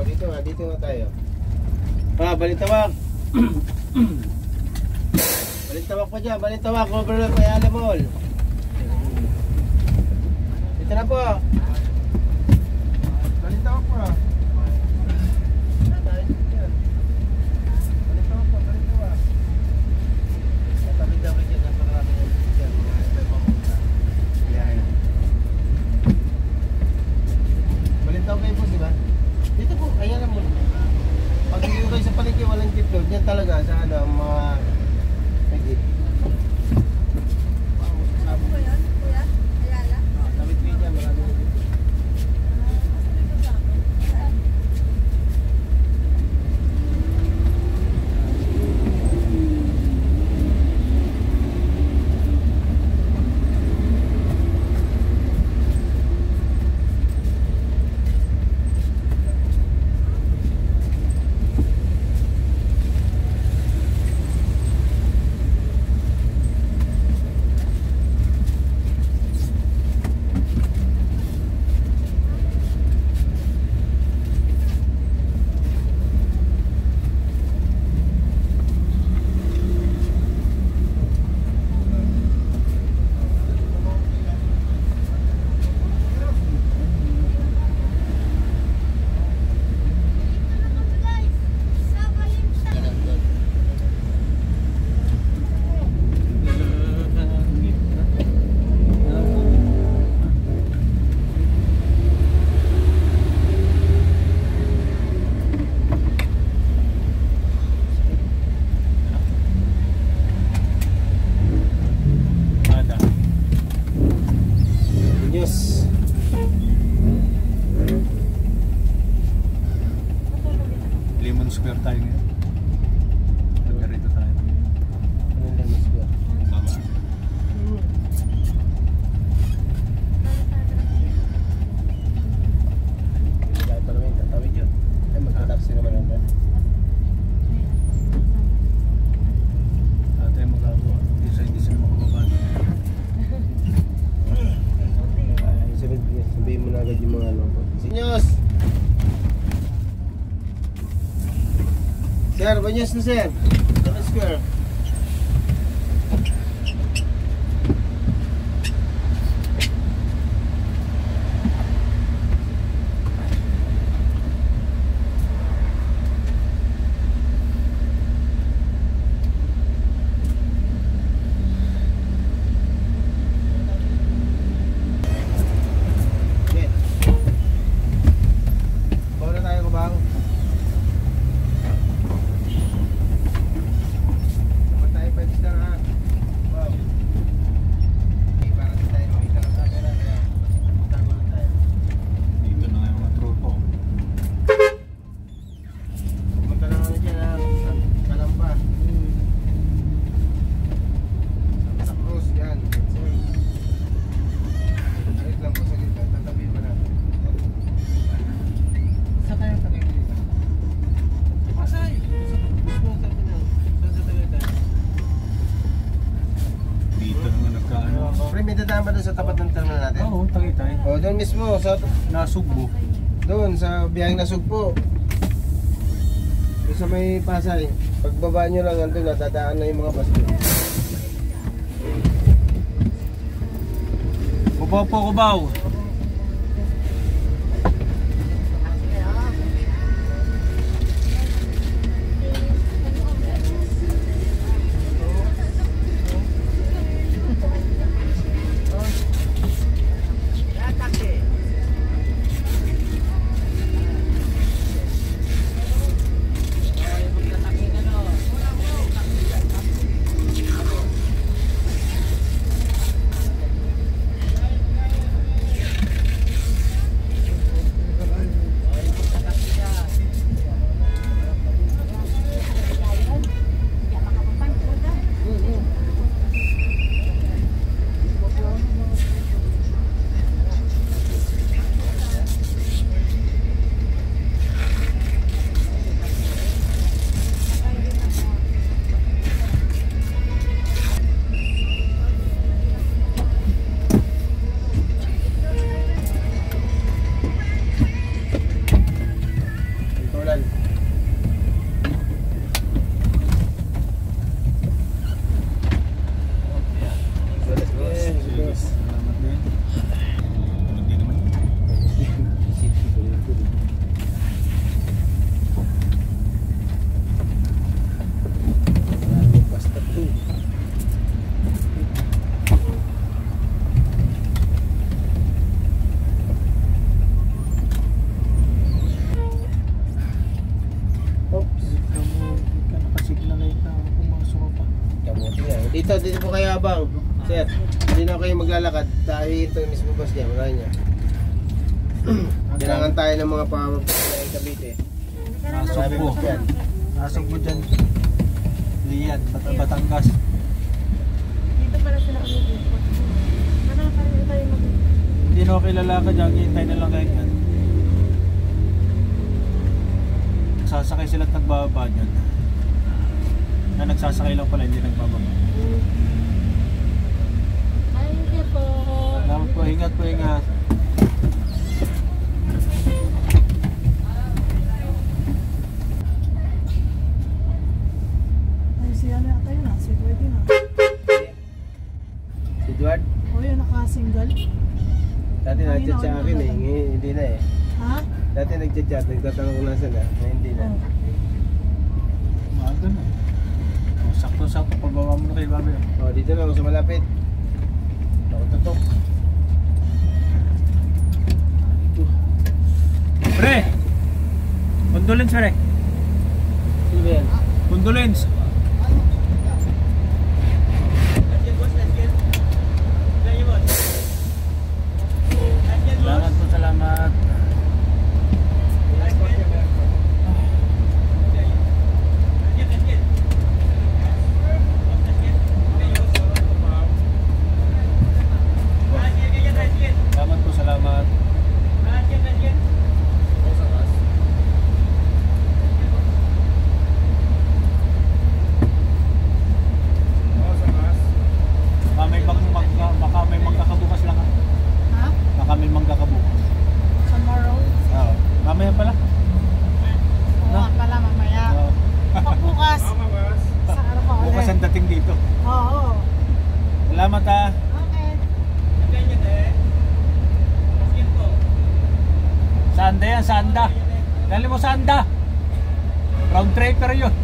dito nga tayo. Balintawak. Balintawak po dyan, balintawak. Overload may alamol. Dito na po. Balintawak po. Balintawak po, balintawak. Tabi daw kayo dyan, napakarami ng dyan. Yan. Balintawak kayo po, diba? Dito po, ayan na mo. Pag hindi kayo sa palengke, walang jeep load. Yan talaga sa ano, mga jeep. Ano po yun, kuya? Ayala? Tawid ko dyan, maraming jeep. Lemon Square tayo ngayon. Magkarito tayo. Lemon Square. Baba. Dahil pa naman yung tatawid yun. Ay, magkataksi naman natin. Ate magagawa. Hindi sila makababa. Sabihin mo na agad yung mga ano. Sinyos! Sir, banyos na sir. Lemon Square. Okay. Bawa na tayo kabaho. May dadaan ba doon sa tapat ng terminal natin? Oo, Tagaytay. O, doon mismo, sa Nasugbo. doon, sa biyaheng Nasugbo. Doon sa may Pasay. Pagbaba nyo lang, andun na, dadaan na yung mga bus doon. Kubaw po, kubaw. dito po kayo abang. Sir, hindi na kayo maglalakad. Dahil ito yung mismo bus niya, wala niya. Kailangan tayo ng mga pamamagitan ng Cavite. Sabi Nasugbo. ko yan. Nasugbo dyan. Lian, Batangas. Dito pala sila umibig. Ano tayo mag... Hindi na ako kilala ka dyan, hintay na lang kayo yan. Nagsasakay sila at nagbababa dyan. Na nagsasakay lang pala, hindi nagbababa. Ay, hindi po. Salamat po, ingat po, ingat. Ay, si ano yata yun ah, si Edward yun ah. Si Edward, O yun, naka-single. dati nag-chat sa akin eh. Ngayon, hindi na eh. Ha? Dati nag-chat, nagtatanong ko nasa na. Ngayon hindi na. Oh. Maaga na. Oh, sakto-sakto, pagbawa mo na kay Babi. Oh, dito na ako sa malapit. Ako tutok. Pre! Condolence, pre! Sino ba yan? Condolence! Salamat po, salamat. Salamat po, salamat. Baka may magkakabukas lang ha. Ha? Baka may magkakabukas. Tomorrow? Oo. Mamaya pala. Oo nga pala, mamaya. Oo. Pagbukas. Sa araw pa ulit. Bukas ang dating dito. Oo. Salamat ha. Okay. Sanda yan, sanda. Dali mo sanda. Round tripper yun.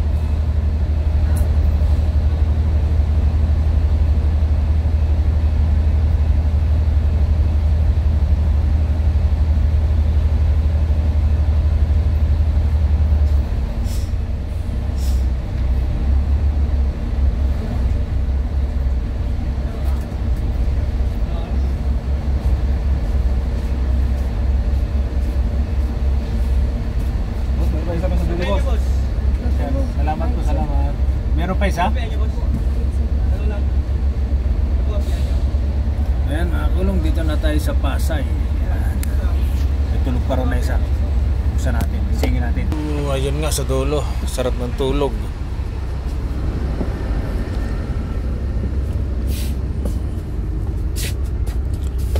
Salamat po, salamat. Meron pa isa? Ayan mga kulong, dito na tayo sa Pasay. Ayan. May tulog pa rin na isa. Buksan natin, singin natin. Ayun nga sa dulo, sarap ng tulog.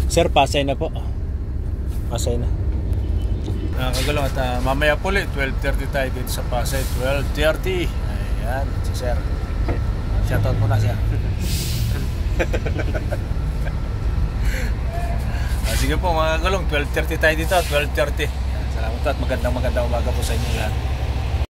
Sir, Pasay na po. Pasay na. Kagalaw at mamaya po ulit 12:30 tayo dito sa Pasay. 12:30. Ayan, si Sir. Shoutout muna siya. Sige po mga kagalaw, 12:30 tayo dito. 12:30. Salamat at magandang umaga po sa inyo lahat.